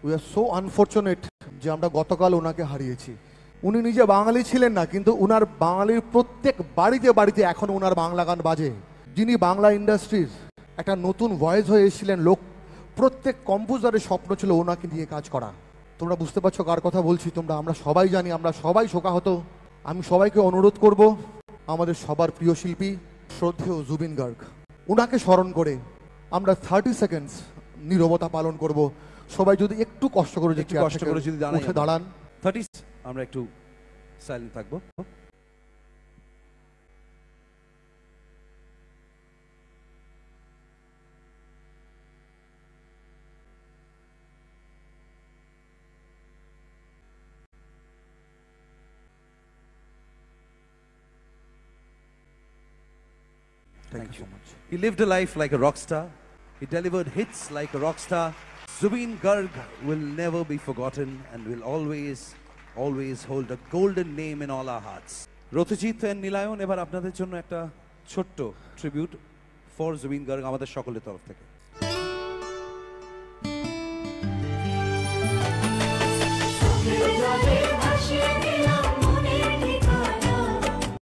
We are so unfortunate যে আমরা গতকাল ওনাকে হারিয়েছি। উনি নিজে বাঙালি ছিলেন না, কিন্তু উনার বাঙালির প্রত্যেক বাড়িতে বাড়িতে এখন ওনার বাংলা গান বাজে। যিনি বাংলা ইন্ডাস্ট্রির একটা নতুন ভয়েস হয়ে এসেছিলেন, লোক প্রত্যেক কম্পোজারের স্বপ্ন ছিল ওনাকে নিয়ে কাজ করা। তোমরা বুঝতে পারছো কার কথা বলছি? আমরা সবাই জানি, আমরা সবাই শোকাহত। আমি সবাইকে অনুরোধ করব, আমাদের সবার প্রিয় শিল্পী শ্রদ্ধেয় জুবিন গার্গ, ওনাকে স্মরণ করে আমরা 30 সেকেন্ডস নীরবতা পালন করব। সবাই যদি একটু কষ্ট করে যদি উঠে দাঁড়ান, 30 আমরা একটু সাইলেন্ট থাকবো। Thank you so much. He lived a life like a rock star. He delivered hits like a rock star. Zubeen Garg will never be forgotten and will always hold a golden name in all our hearts. Rathajit and Nilayan, এবার আপনাদের জন্য একটা ছোট্ট tribute for Zubeen Garg আমাদের সকলের তরফ থেকে।